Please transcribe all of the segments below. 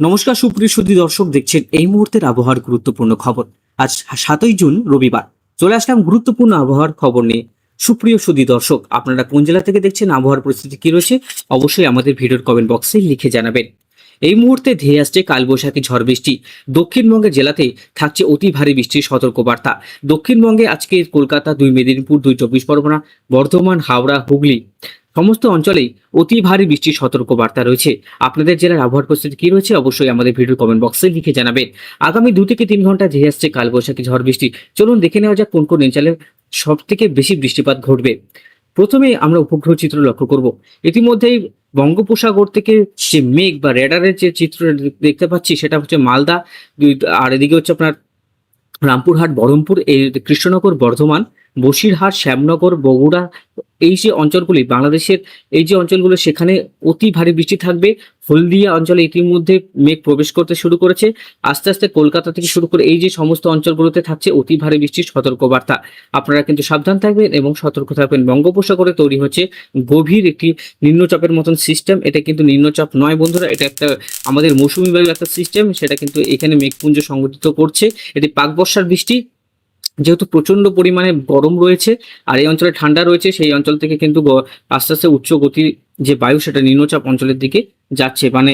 নমস্কার সুপ্রিয় সুধী দর্শক, দেখছেন এই মুহূর্তের আবহাওয়ার গুরুত্বপূর্ণ খবর। আজ 7ই জুন রবিবার চলে আসলাম গুরুত্বপূর্ণ আবহাওয়ার খবর নিয়ে। সুপ্রিয় সুধী দর্শক, আপনারা কোন জেলা থেকে দেখছেন, আবহাওয়ার পরিস্থিতি কি রয়েছে, অবশ্যই আমাদের ভিডিওর কমেন্ট বক্সে লিখে জানাবেন। এই মুহূর্তে ধেয়ে আসছে কালবৈশাখী ঝড় বৃষ্টি। দক্ষিণবঙ্গের জেলাতে থাকছে অতি ভারী বৃষ্টির সতর্কবার্তা। দক্ষিণবঙ্গে আজকে কলকাতা, 2 মেদিনীপুর, 2 চব্বিশ পরগনা, বর্ধমান, হাওড়া, হুগলি সমস্ত অঞ্চলেই অতি ভারী বৃষ্টির সতর্কবার্তা রয়েছে। আপনাদের জেলার আবহাওয়ার পরিস্থিতি কি রয়েছে অবশ্যই আমাদের ভিডিওর কমেন্ট বক্সে লিখে জানাবেন। আগামী 2 থেকে 3 ঘন্টা ধেয়ে আসছে কালবৈশাখী ঝড় বৃষ্টি। চলুন দেখে নেওয়া যাক কোন কোন অঞ্চলে সব থেকে বেশি বৃষ্টিপাত ঘটবে। প্রথমে আমরা উপগ্রহ চিত্র লক্ষ্য করব। ইতিমধ্যেই বঙ্গোপসাগর থেকে যে মেঘ বা রেডারের যে চিত্র দেখতে পাচ্ছি সেটা হচ্ছে মালদা, আর এদিকে হচ্ছে আপনার রামপুরহাট, বহরমপুর, এই কৃষ্ণনগর, বর্ধমান, বসিরহাট, শ্যামনগর, বগুড়া, এই যে অঞ্চলগুলি বাংলাদেশের এই যে অঞ্চলগুলো সেখানে অতি ভারী বৃষ্টি থাকবে। হলদিয়া অঞ্চলে ইতিমধ্যে মেঘ প্রবেশ করতে শুরু করেছে। আস্তে আস্তে কলকাতা থেকে শুরু করে এই যে সমস্ত অঞ্চলগুলোতে থাকছে অতি ভারী বৃষ্টির সতর্কবার্তা। আপনারা কিন্তু সাবধান থাকবেন এবং সতর্ক থাকবেন। বঙ্গোপসাগরে তৈরি হচ্ছে গভীর একটি নিম্নচাপের মতন সিস্টেম। এটা কিন্তু নিম্নচাপ নয় বন্ধুরা, এটা একটা আমাদের মৌসুমী বায়ুর একটা সিস্টেম। সেটা কিন্তু এখানে মেঘপুঞ্জ সংগঠিত করছে। এটি পাক বর্ষার বৃষ্টি। যেহেতু প্রচন্ড পরিমাণে গরম রয়েছে আর এই অঞ্চলে ঠান্ডা রয়েছে, সেই অঞ্চল থেকে কিন্তু আস্তে আস্তে উচ্চ গতির যে বায়ু সেটা নিম্নচাপ অঞ্চলের দিকে যাচ্ছে। মানে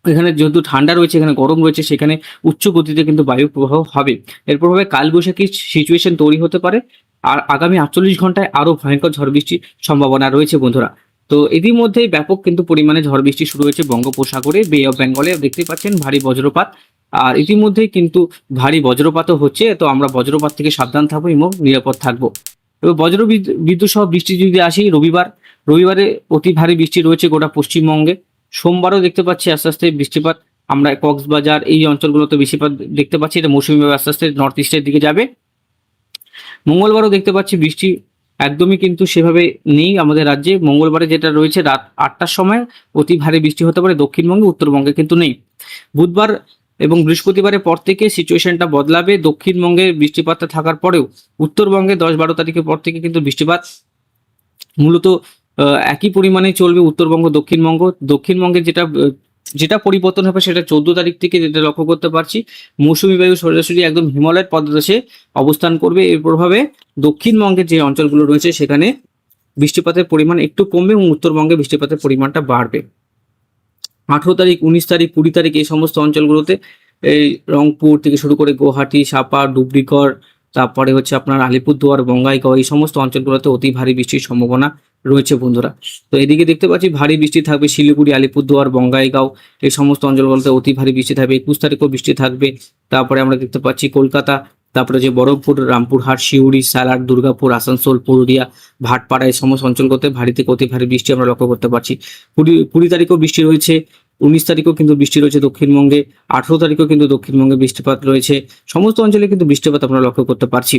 এখানে যেহেতু ঠান্ডা রয়েছে, এখানে গরম রয়েছে, সেখানে উচ্চ গতিতে কিন্তু বায়ু প্রবাহ হবে। এর প্রভাবে কালবৈশাখীর সিচুয়েশন তৈরি হতে পারে। আর আগামী 48 ঘন্টায় আরো ভয়ঙ্কর ঝড় বৃষ্টির সম্ভাবনা রয়েছে বন্ধুরা। তো এরই মধ্যেই ব্যাপক কিন্তু পরিমাণে ঝড় বৃষ্টি শুরু হয়েছে বঙ্গোপসাগরে, বে অফ বেঙ্গলে দেখতে পাচ্ছেন ভারী বজ্রপাত। আর ইতিমধ্যেই কিন্তু ভারী বজ্রপাতও হচ্ছে। তো আমরা বজ্রপাত থেকে সাবধান থাকবো এবং নিরাপদ থাকবো। এবার বিদ্যুৎ সহ বৃষ্টি যদি আসি, রবিবারে অতি ভারী বৃষ্টি রয়েছে গোটা পশ্চিমবঙ্গে। সোমবারও দেখতে পাচ্ছি আস্তে আস্তে বৃষ্টিপাত। আমরা কক্সবাজার এই অঞ্চলগুলোতে বৃষ্টিপাত দেখতে পাচ্ছি। এটা মৌসুমীভাবে আস্তে আস্তে নর্থ ইস্টের দিকে যাবে। মঙ্গলবারও দেখতে পাচ্ছি বৃষ্টি একদমই কিন্তু সেভাবে নেই আমাদের রাজ্যে। মঙ্গলবারে যেটা রয়েছে রাত 8টার সময় অতি ভারী বৃষ্টি হতে পারে দক্ষিণবঙ্গে, উত্তরবঙ্গে কিন্তু নেই। বুধবার এবং বৃহস্পতিবারের পর থেকে সিচুয়েশনটা বদলাবে। দক্ষিণবঙ্গে বৃষ্টিপাতটা থাকার পরেও উত্তরবঙ্গে 10-12 তারিখের পর থেকে কিন্তু বৃষ্টিপাত মূলত একই পরিমাণে চলবে। উত্তরবঙ্গ, দক্ষিণবঙ্গে যেটা পরিবর্তন হবে সেটা 14 তারিখ থেকে যেটা লক্ষ্য করতে পারছি, মৌসুমী বায়ু সরাসরি একদম হিমালয়ের পদদেশে অবস্থান করবে। এর প্রভাবে দক্ষিণবঙ্গের যে অঞ্চলগুলো রয়েছে সেখানে বৃষ্টিপাতের পরিমাণ একটু কমবে এবং উত্তরবঙ্গে বৃষ্টিপাতের পরিমাণটা বাড়বে। 18 তারিখ, 19 তারিখ, 20 তারিখ এই সমস্ত অঞ্চলগুলোতে এই রংপুর থেকে শুরু করে গুয়াহাটি, সাপা, ডুবরিগড়, তারপরে হচ্ছে আপনার আলিপুরদুয়ার, বঙ্গাইগাঁও এই সমস্ত অঞ্চলগুলোতে অতি ভারী বৃষ্টির সম্ভাবনা রয়েছে বন্ধুরা। তো এদিকে দেখতে পাচ্ছি ভারী বৃষ্টি থাকবে শিলিগুড়ি, আলিপুরদুয়ার, বঙ্গাইগাঁও এই সমস্ত অঞ্চলগুলোতে অতি ভারী বৃষ্টি থাকবে। 21 তারিখও বৃষ্টি থাকবে। তারপরে আমরা দেখতে পাচ্ছি কলকাতা, তারপরে যে বহরমপুর, রামপুরহাট, সিউড়ি, সালার, দুর্গাপুর, আসানসোল, পুরুলিয়া, ভাটপাড়া এই সমস্ত অঞ্চলগুলোতে ভারী থেকে অতি ভারী বৃষ্টি আমরা লক্ষ্য করতে পারছি। 20 তারিখও বৃষ্টি রয়েছে। 19 তারিখেও কিন্তু বৃষ্টি রয়েছে দক্ষিণবঙ্গে। 18 তারিখেও কিন্তু দক্ষিণবঙ্গে বৃষ্টিপাত রয়েছে। সমস্ত অঞ্চলে কিন্তু বৃষ্টিপাত আমরা লক্ষ্য করতে পারছি।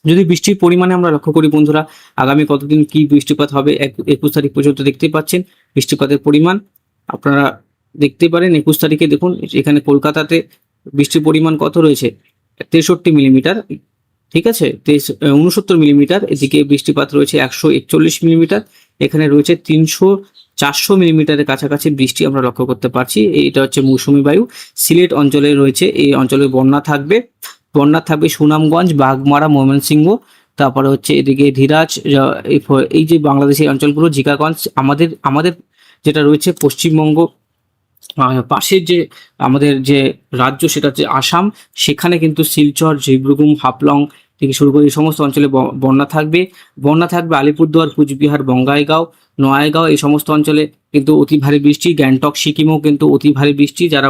যদি বৃষ্টির পরিমাণে আমরা লক্ষ্য করি বন্ধুরা, আগামী কতদিন কি বৃষ্টিপাত হবে 21 তারিখ পর্যন্ত দেখতে পাচ্ছেন বৃষ্টিপাতের পরিমাণ আপনারা দেখতে পারেন। 21 তারিখে দেখুন এখানে কলকাতাতে বৃষ্টির পরিমাণ কত রয়েছে, 63 মিলিমিটার। ঠিক আছে, 69 মিলিমিটার। এদিকে বৃষ্টিপাত রয়েছে 141 মিলিমিটার। এখানে রয়েছে 300-400 মিলিমিটারের কাছাকাছি বৃষ্টি আমরা লক্ষ্য করতে পারছি। এইটা হচ্ছে মৌসুমী বায়ু। সিলেট অঞ্চলে রয়েছে, এই অঞ্চলে বন্যা থাকবে। সুনামগঞ্জ, বাগমারা, ময়মনসিংহ, তারপরে হচ্ছে এদিকে ধীরাজ, এই যে বাংলাদেশের অঞ্চলগুলো, জিকাগঞ্জ, আমাদের যেটা রয়েছে পশ্চিমবঙ্গ পাশের যে আমাদের যে রাজ্য সেটা হচ্ছে আসাম, সেখানে কিন্তু শিলচর, ডিব্রুগড়, হাফলং থেকে শুরু করে এই সমস্ত অঞ্চলে বন্যা থাকবে। আলিপুরদুয়ার, কুচবিহার, বঙ্গাইগাঁও, নয়াগাঁও এই সমস্ত অঞ্চলে কিন্তু অতি ভারী বৃষ্টি। গ্যাংটক, সিকিমও কিন্তু অতি ভারী বৃষ্টি। যারা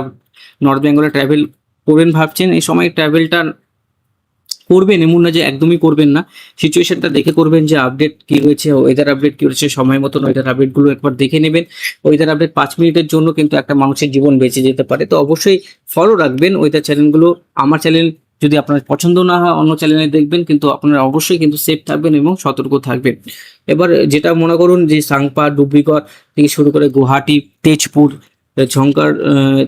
নর্থ বেঙ্গলে ট্রাভেল করবেন ভাবছেন, এই সময় ট্রাভেলটা করবেন, এমন না যে একদমই করবেন না, সিচুয়েশনটা দেখে করবেন যে আপডেট কি রয়েছে, ওয়েদার আপডেট কি রয়েছে, সময় মতন ওয়েদার আপডেটগুলো একবার দেখে নেবেন। ওয়েদার আপডেট 5 মিনিটের জন্য কিন্তু একটা মানুষের জীবন বেঁচে যেতে পারে। তো অবশ্যই ফলো রাখবেন ওয়েদার চ্যানেলগুলো। আমার চ্যানেল যদি আপনার পছন্দ না হয় অন্য চ্যানেলে দেখবেন, কিন্তু আপনারা অবশ্যই কিন্তু সেফ থাকবেন এবং সতর্ক থাকবেন। এবার যেটা মনে করুন যে সাংপা, ডুবরিগড় থেকে শুরু করে গুয়াহাটি, তেজপুর, ঝংকার,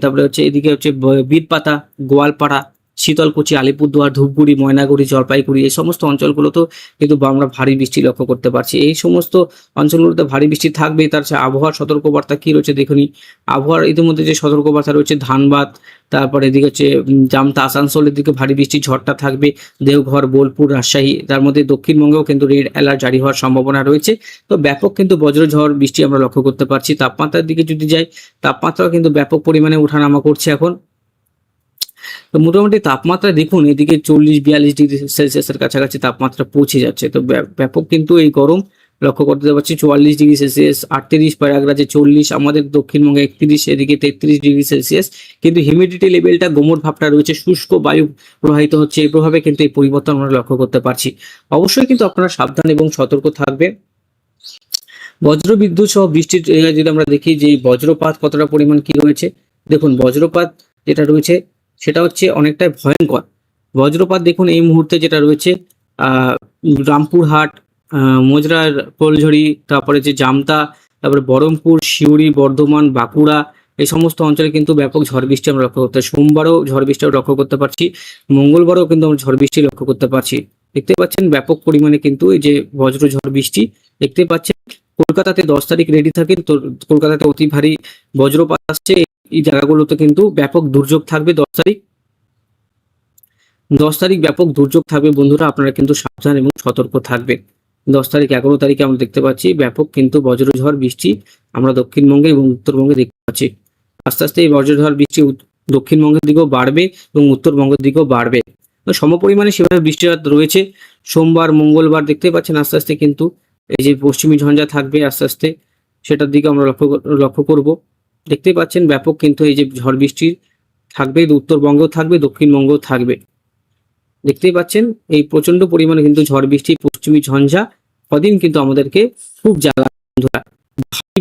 তারপরে হচ্ছে এদিকে হচ্ছে বীরপাতা, গোয়ালপাড়া, শীতলকুচি, আলিপুরদুয়ার, ধূপগুড়ি, ময়নাগুড়ি, জলপাইগুড়ি এই সমস্ত অঞ্চলগুলোতেও কিন্তু আমরা ভারী বৃষ্টি লক্ষ্য করতে পারছি। এই সমস্ত অঞ্চলগুলোতে ভারী বৃষ্টি থাকবে। তার সাথে আবহাওয়ার সতর্কবার্তা কি রয়েছে দেখুন। আবহাওয়ার ইতিমধ্যে যে সতর্কবার্তা রয়েছে ধানবাদ, তারপরে এদিকে হচ্ছে জামতা, আসানসোলের দিকে ভারী বৃষ্টির ঝড়টা থাকবে, দেওঘর, বোলপুর, রাজশাহী, তার মধ্যে দক্ষিণবঙ্গেও কিন্তু রেড অ্যালার্ট জারি হওয়ার সম্ভাবনা রয়েছে। তো ব্যাপক কিন্তু বজ্রঝড় বৃষ্টি আমরা লক্ষ্য করতে পারছি। তাপমাত্রার দিকে যদি যাই, তাপমাত্রাও কিন্তু ব্যাপক পরিমাণে ওঠানামা করছে এখন। তো মোটামুটি তাপমাত্রা দেখুন এদিকে 40-42 ডিগ্রি সেলসিয়াসের কাছাকাছি তাপমাত্রা পৌঁছে যাচ্ছে। তো ব্যাপক কিন্তু এই গরম লক্ষ্য করতে পারছি। 44 ডিগ্রি সেলসিয়াস, 38 প্রয়াগরাজে, 40 আমাদের দক্ষিণবঙ্গে, 31 এদিকে 33 ডিগ্রি সেলসিয়াস। কিন্তু হিউমিডিটি লেভেলটা গোমর ভাবটা রয়েছে, শুষ্ক বায়ু প্রবাহিত হচ্ছে। এই প্রভাবে কিন্তু এই পরিবর্তন আমরা লক্ষ্য করতে পারছি। অবশ্যই কিন্তু আপনারা সাবধান এবং সতর্ক থাকবে। বজ্র বিদ্যুৎ সহ বৃষ্টির যদি আমরা দেখি যে বজ্রপাত কতটা পরিমাণ কি রয়েছে, দেখুন বজ্রপাত যেটা রয়েছে সেটা হচ্ছে অনেকটাই ভয়ঙ্কর। বজ্রপাত দেখুন এই মুহূর্তে যেটা রয়েছে রামপুরহাট, মজরার পোলঝড়ি, তারপরে যে জামতা, তারপরে বহরমপুর, সিউড়ি, বর্ধমান, বাঁকুড়া এই সমস্ত অঞ্চলে কিন্তু ব্যাপক ঝড় বৃষ্টি আমরা লক্ষ্য করতে পারছি। সোমবারও ঝড় বৃষ্টি আমরা লক্ষ্য করতে পারছি, মঙ্গলবারও কিন্তু আমরা ঝড় বৃষ্টি লক্ষ্য করতে পারছি। দেখতে পাচ্ছেন ব্যাপক পরিমাণে কিন্তু এই যে বজ্র ঝড় বৃষ্টি দেখতে পাচ্ছেন। কলকাতাতে 10 তারিখ রেডি থাকেন, তো কলকাতাতে অতি ভারী বজ্রপাত আসছে। এই জায়গাগুলোতে কিন্তু ব্যাপক দুর্যোগ থাকবে 10 তারিখ। 10 তারিখ ব্যাপক দুর্যোগ থাকবে বন্ধুরা, আপনারা কিন্তু সাবধান এবং সতর্ক থাকবে। 10 তারিখ, 11 তারিখে আমরা দেখতে পাচ্ছি ব্যাপক কিন্তু বজ্রঝড় বৃষ্টি আমরা দক্ষিণবঙ্গে এবং উত্তরবঙ্গে দেখতে পাচ্ছি। আস্তে আস্তে এই বজ্রঝড় বৃষ্টি দক্ষিণবঙ্গের দিকেও বাড়বে এবং উত্তরবঙ্গের দিকেও বাড়বে। সমপরিমাণে সেভাবে বৃষ্টিপাত রয়েছে। সোমবার, মঙ্গলবার দেখতে পাচ্ছেন আস্তে আস্তে কিন্তু এই যে পশ্চিমী ঝঞ্ঝা থাকবে আস্তে আস্তে, সেটার দিকে আমরা লক্ষ্য করব। দেখতেই পাচ্ছেন ব্যাপক কিন্তু এই যে ঝড় বৃষ্টি থাকবে, উত্তরবঙ্গেও থাকবে, দক্ষিণবঙ্গেও থাকবে। দেখতেই পাচ্ছেন এই প্রচন্ড পরিমাণে কিন্তু ঝড় বৃষ্টি, পশ্চিমী ঝঞ্ঝা কদিন কিন্তু আমাদেরকে খুব জ্বালা বন্ধুরা। ভারী